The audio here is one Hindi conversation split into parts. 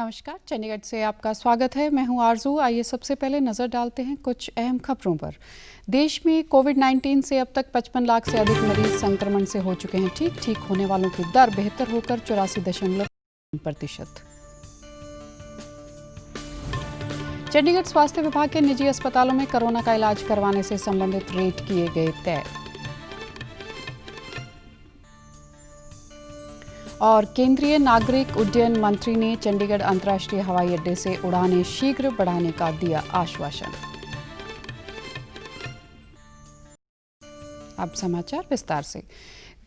नमस्कार, चंडीगढ़ से आपका स्वागत है। मैं हूं आरजू। आइए सबसे पहले नजर डालते हैं कुछ अहम खबरों पर। देश में कोविड-19 से अब तक 55 लाख से अधिक मरीज संक्रमण से हो चुके हैं ठीक होने वालों की दर बेहतर होकर 84.3%। चंडीगढ़ स्वास्थ्य विभाग के निजी अस्पतालों में कोरोना का इलाज करवाने से संबंधित रेट किए गए तय। और केंद्रीय नागरिक उड्डयन मंत्री ने चंडीगढ़ अंतर्राष्ट्रीय हवाई अड्डे से उड़ानें शीघ्र बढ़ाने का दिया आश्वासन। अब समाचार विस्तार से।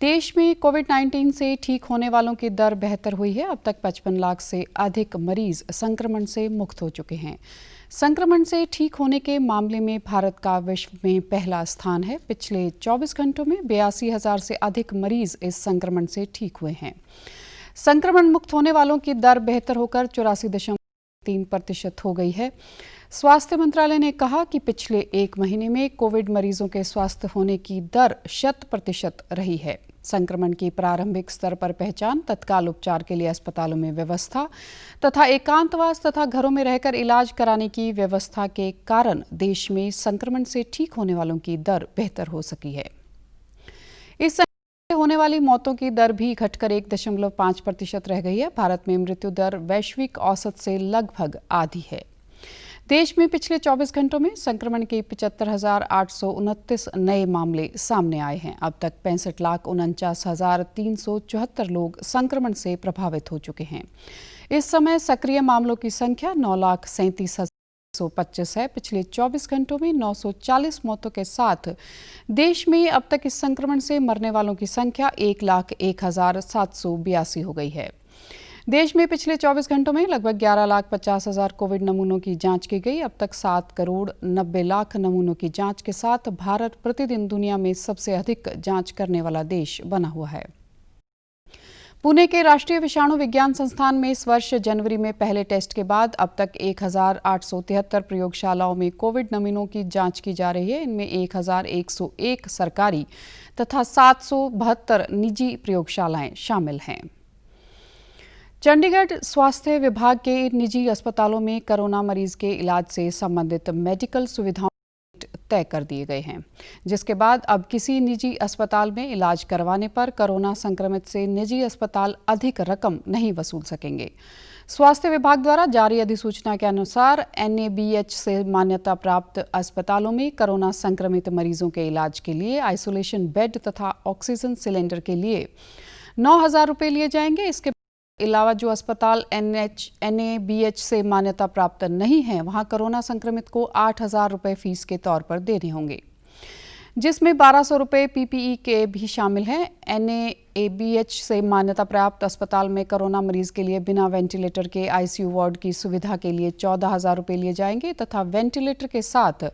देश में कोविड-19 से ठीक होने वालों की दर बेहतर हुई है। अब तक 55 लाख से अधिक मरीज संक्रमण से मुक्त हो चुके हैं। संक्रमण से ठीक होने के मामले में भारत का विश्व में पहला स्थान है। पिछले 24 घंटों में 82,000 से अधिक मरीज इस संक्रमण से ठीक हुए हैं। संक्रमण मुक्त होने वालों की दर बेहतर होकर 84.3% हो गई है। स्वास्थ्य मंत्रालय ने कहा कि पिछले एक महीने में कोविड मरीजों के स्वस्थ होने की दर 100% रही है। संक्रमण की प्रारंभिक स्तर पर पहचान, तत्काल उपचार के लिए अस्पतालों में व्यवस्था तथा एकांतवास तथा घरों में रहकर इलाज कराने की व्यवस्था के कारण देश में संक्रमण से ठीक होने वालों की दर बेहतर हो सकी है। इस संक्रमण से होने वाली मौतों की दर भी घटकर 1.5% रह गई है। भारत में मृत्यु दर वैश्विक औसत से लगभग आधी है। देश में पिछले 24 घंटों में संक्रमण के 75,829 नए मामले सामने आए हैं। अब तक 65,49,374 लोग संक्रमण से प्रभावित हो चुके हैं। इस समय सक्रिय मामलों की संख्या 9,37,125 है। पिछले 24 घंटों में 940 मौतों के साथ देश में अब तक इस संक्रमण से मरने वालों की संख्या 1,01,782 हो गई है। देश में पिछले 24 घंटों में लगभग 11,50,000 कोविड नमूनों की जांच की गई। अब तक 7,90,00,000 नमूनों की जांच के साथ भारत प्रतिदिन दुनिया में सबसे अधिक जांच करने वाला देश बना हुआ है। पुणे के राष्ट्रीय विषाणु विज्ञान संस्थान में इस वर्ष जनवरी में पहले टेस्ट के बाद अब तक 1,873 प्रयोगशालाओं में कोविड नमूनों की जांच की जा रही है। इनमें 1,101 सरकारी तथा 772 निजी प्रयोगशालाएं शामिल हैं। चंडीगढ़ स्वास्थ्य विभाग के निजी अस्पतालों में कोरोना मरीज के इलाज से संबंधित मेडिकल सुविधाओं तय कर दिए गए हैं, जिसके बाद अब किसी निजी अस्पताल में इलाज करवाने पर कोरोना संक्रमित से निजी अस्पताल अधिक रकम नहीं वसूल सकेंगे। स्वास्थ्य विभाग द्वारा जारी अधिसूचना के अनुसार NABH से मान्यता प्राप्त अस्पतालों में कोरोना संक्रमित मरीजों के इलाज के लिए आइसोलेशन बेड तथा ऑक्सीजन सिलेंडर के लिए 9,000 रुपये लिए जाएंगे। इसके अलावा जो अस्पताल NABH से मान्यता प्राप्त नहीं है, वहां कोरोना संक्रमित को 8,000 रुपये फीस के तौर पर देने होंगे, जिसमें 1,200 रुपये PPE के भी शामिल हैं। NABH से मान्यता प्राप्त अस्पताल में कोरोना मरीज के लिए बिना वेंटिलेटर के ICU वार्ड की सुविधा के लिए 14,000 रुपये लिए जाएंगे तथा वेंटिलेटर के साथ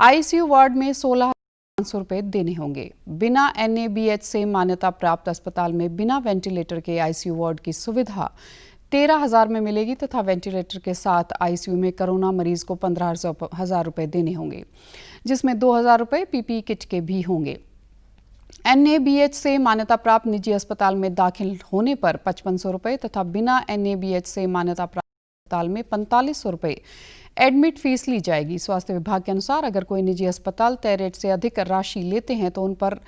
ICU वार्ड में 16,500 रुपये देने होंगे। बिना NABH से मान्यता प्राप्त अस्पताल में बिना वेंटिलेटर के ICU वार्ड की सुविधा 13,000 में मिलेगी तथा वेंटिलेटर के साथ ICU में कोरोना मरीज को 15,000 रुपये देने होंगे, जिसमें 2,000 रुपये PPE किट के भी होंगे। NABH से मान्यता प्राप्त निजी अस्पताल में दाखिल होने पर 5,500 रुपये तथा बिना NABH से मान्यता प्राप्त अस्पताल में 4,500 रुपये एडमिट फीस ली जाएगी। स्वास्थ्य विभाग के अनुसार अगर कोई निजी अस्पताल तय रेट से अधिक राशि लेते हैं तो उन पर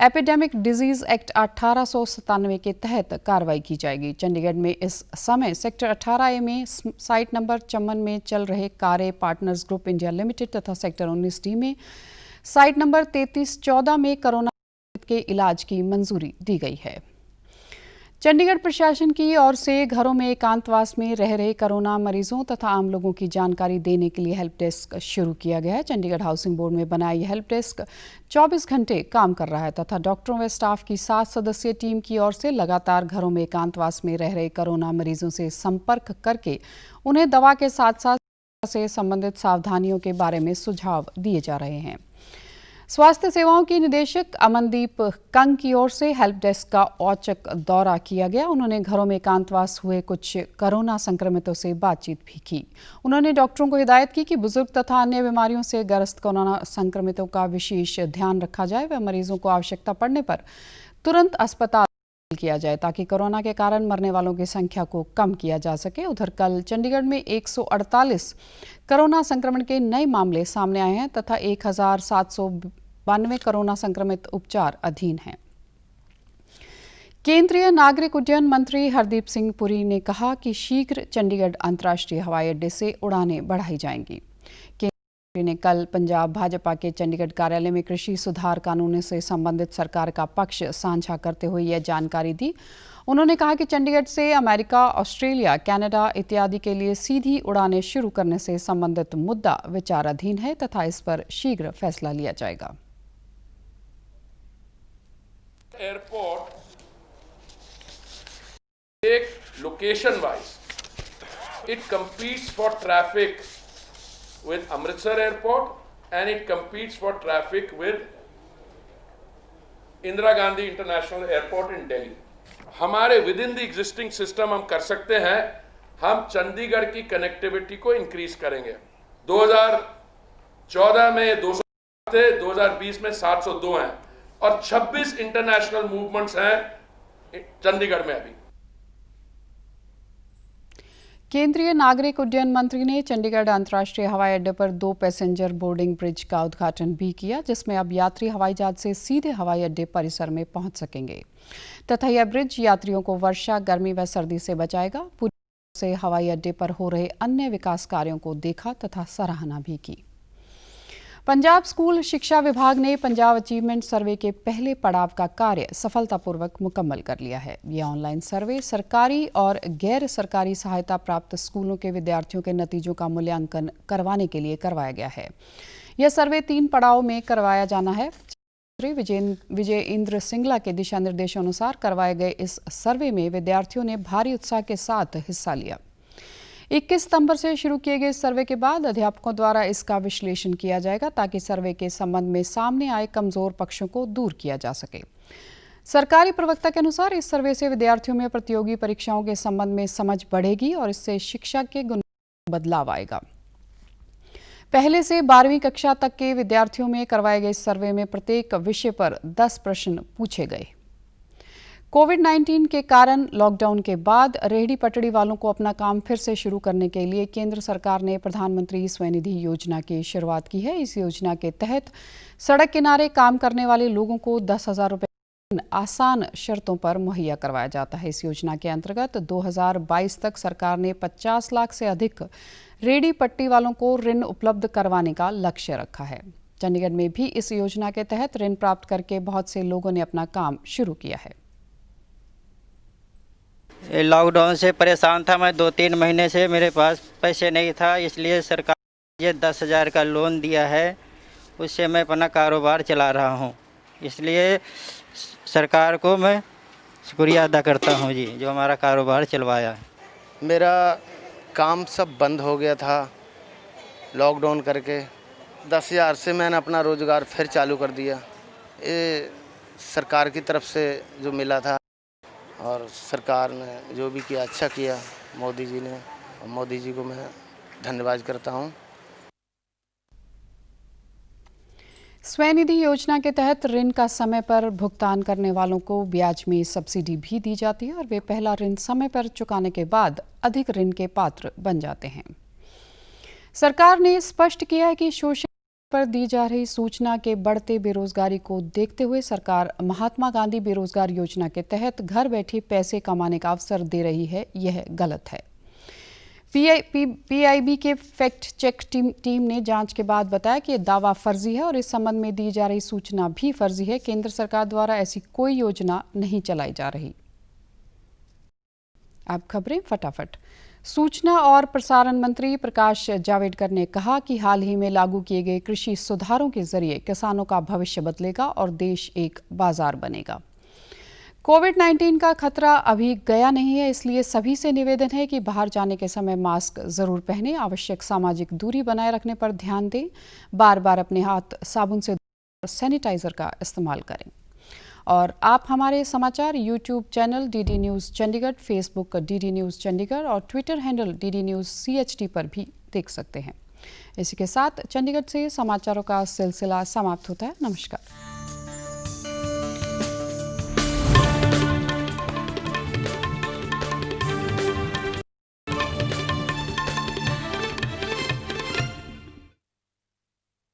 एपिडेमिक डिजीज एक्ट 1897 के तहत कार्रवाई की जाएगी। चंडीगढ़ में इस समय सेक्टर 18A में साइट नंबर 54 में चल रहे कारे पार्टनर्स ग्रुप इंडिया लिमिटेड तथा सेक्टर 19D में साइट नंबर 3314 में कोरोना के इलाज की मंजूरी दी गई है। चंडीगढ़ प्रशासन की ओर से घरों में एकांतवास में रह रहे कोरोना मरीजों तथा आम लोगों की जानकारी देने के लिए हेल्प डेस्क शुरू किया गया है। चंडीगढ़ हाउसिंग बोर्ड में बना यह हेल्प डेस्क 24 घंटे काम कर रहा है तथा डॉक्टरों व स्टाफ की 7 सदस्यीय टीम की ओर से लगातार घरों में एकांतवास में रह रहे कोरोना मरीजों से संपर्क करके उन्हें दवा के साथ साथ से संबंधित सावधानियों के बारे में सुझाव दिए जा रहे हैं। स्वास्थ्य सेवाओं की निदेशक अमनदीप कंग की ओर से हेल्प डेस्क का औचक दौरा किया गया। उन्होंने घरों में एकांतवास हुए कुछ कोरोना संक्रमितों से बातचीत भी की। उन्होंने डॉक्टरों को हिदायत की कि बुजुर्ग तथा अन्य बीमारियों से ग्रस्त कोरोना संक्रमितों का विशेष ध्यान रखा जाए व मरीजों को आवश्यकता पड़ने पर तुरंत अस्पताल किया जाए ताकि कोरोना के कारण मरने वालों की संख्या को कम किया जा सके। उधर कल चंडीगढ़ में 148 कोरोना संक्रमण के नए मामले सामने आए हैं तथा 1792 कोरोना संक्रमित उपचार अधीन हैं। केंद्रीय नागरिक उड्डयन मंत्री हरदीप सिंह पुरी ने कहा कि शीघ्र चंडीगढ़ अंतर्राष्ट्रीय हवाई अड्डे से उड़ानें बढ़ाई जाएंगी। केंद्रीय ने कल पंजाब भाजपा के चंडीगढ़ कार्यालय में कृषि सुधार कानून से संबंधित सरकार का पक्ष साझा करते हुए यह जानकारी दी। उन्होंने कहा कि चंडीगढ़ से अमेरिका, ऑस्ट्रेलिया, कनाडा इत्यादि के लिए सीधी उड़ानें शुरू करने से संबंधित मुद्दा विचाराधीन है तथा इस पर शीघ्र फैसला लिया जाएगा। एयरपोर्ट एक location wise, it competes for traffic with Amritsar Airport and it competes for traffic with Indira Gandhi International Airport in Delhi. हमारे within the existing system हम कर सकते हैं, हम चंडीगढ़ की कनेक्टिविटी को इंक्रीज करेंगे। 2014 में 200 थे, 2020 में 702 हैं और 26 इंटरनेशनल मूवमेंट्स हैं चंडीगढ़ में अभी। केंद्रीय नागरिक उड्डयन मंत्री ने चंडीगढ़ अंतर्राष्ट्रीय हवाई अड्डे पर 2 पैसेंजर बोर्डिंग ब्रिज का उद्घाटन भी किया, जिसमें अब यात्री हवाई जहाज से सीधे हवाई अड्डे परिसर में पहुंच सकेंगे तथा यह ब्रिज यात्रियों को वर्षा, गर्मी व सर्दी से बचाएगा। पूरी तरह से हवाई अड्डे पर हो रहे अन्य विकास कार्यों को देखा तथा सराहना भी की। पंजाब स्कूल शिक्षा विभाग ने पंजाब अचीवमेंट सर्वे के पहले पड़ाव का कार्य सफलतापूर्वक मुकम्मल कर लिया है। यह ऑनलाइन सर्वे सरकारी और गैर सरकारी सहायता प्राप्त स्कूलों के विद्यार्थियों के नतीजों का मूल्यांकन करवाने के लिए करवाया गया है। यह सर्वे 3 पड़ाव में करवाया जाना है। विजय इंद्र सिंगला के दिशा निर्देशों अनुसार करवाए गए इस सर्वे में विद्यार्थियों ने भारी उत्साह के साथ हिस्सा लिया। 21 सितंबर से शुरू किए गए सर्वे के बाद अध्यापकों द्वारा इसका विश्लेषण किया जाएगा ताकि सर्वे के संबंध में सामने आए कमजोर पक्षों को दूर किया जा सके। सरकारी प्रवक्ता के अनुसार इस सर्वे से विद्यार्थियों में प्रतियोगी परीक्षाओं के संबंध में समझ बढ़ेगी और इससे शिक्षा के गुणवत्ता में बदलाव आएगा। पहले से 12वीं कक्षा तक के विद्यार्थियों में करवाए गए सर्वे में प्रत्येक विषय पर 10 प्रश्न पूछे गए। कोविड-19 के कारण लॉकडाउन के बाद रेहड़ी पटड़ी वालों को अपना काम फिर से शुरू करने के लिए केंद्र सरकार ने प्रधानमंत्री स्वनिधि योजना की शुरुआत की है। इस योजना के तहत सड़क किनारे काम करने वाले लोगों को 10,000 रुपये आसान शर्तों पर मुहैया करवाया जाता है। इस योजना के अंतर्गत 2022 तक सरकार ने 50 लाख से अधिक रेहड़ी पट्टी वालों को ऋण उपलब्ध करवाने का लक्ष्य रखा है। चंडीगढ़ में भी इस योजना के तहत ऋण प्राप्त करके बहुत से लोगों ने अपना काम शुरू किया है। लॉकडाउन से परेशान था मैं, 2-3 महीने से मेरे पास पैसे नहीं था, इसलिए सरकार ने ये 10,000 का लोन दिया है, उससे मैं अपना कारोबार चला रहा हूँ। इसलिए सरकार को मैं शुक्रिया अदा करता हूँ जी, जो हमारा कारोबार चलवाया। मेरा काम सब बंद हो गया था लॉकडाउन करके, 10,000 से मैंने अपना रोज़गार फिर चालू कर दिया। ये सरकार की तरफ से जो मिला था और सरकार ने जो भी किया अच्छा किया, मोदी जी ने, और मोदी जी को मैं धन्यवाद करता हूँ। स्वनिधि योजना के तहत ऋण का समय पर भुगतान करने वालों को ब्याज में सब्सिडी भी दी जाती है और वे पहला ऋण समय पर चुकाने के बाद अधिक ऋण के पात्र बन जाते हैं। सरकार ने स्पष्ट किया है कि सोशल पर दी जा रही सूचना के बढ़ते बेरोजगारी को देखते हुए सरकार महात्मा गांधी बेरोजगार योजना के तहत घर बैठे पैसे कमाने का अवसर दे रही है। यह गलत है। पीआईबी के फैक्ट चेक टीम ने जांच के बाद बताया कि यह दावा फर्जी है और इस संबंध में दी जा रही सूचना भी फर्जी है। केंद्र सरकार द्वारा ऐसी कोई योजना नहीं चलाई जा रही। अब खबरें फटाफट। सूचना और प्रसारण मंत्री प्रकाश जावड़ेकर ने कहा कि हाल ही में लागू किए गए कृषि सुधारों के जरिए किसानों का भविष्य बदलेगा और देश एक बाजार बनेगा। कोविड-19 का खतरा अभी गया नहीं है, इसलिए सभी से निवेदन है कि बाहर जाने के समय मास्क जरूर पहनें, आवश्यक सामाजिक दूरी बनाए रखने पर ध्यान दें, बार बार अपने हाथ साबुन से धोएं और सैनिटाइजर का इस्तेमाल करें। और आप हमारे समाचार YouTube channel DD News Chandigarh, Facebook DD News Chandigarh और Twitter handle DD News CHD पर भी देख सकते हैं। इसी के साथ चंडीगढ़ से समाचारों का सिलसिला समाप्त होता है। नमस्कार।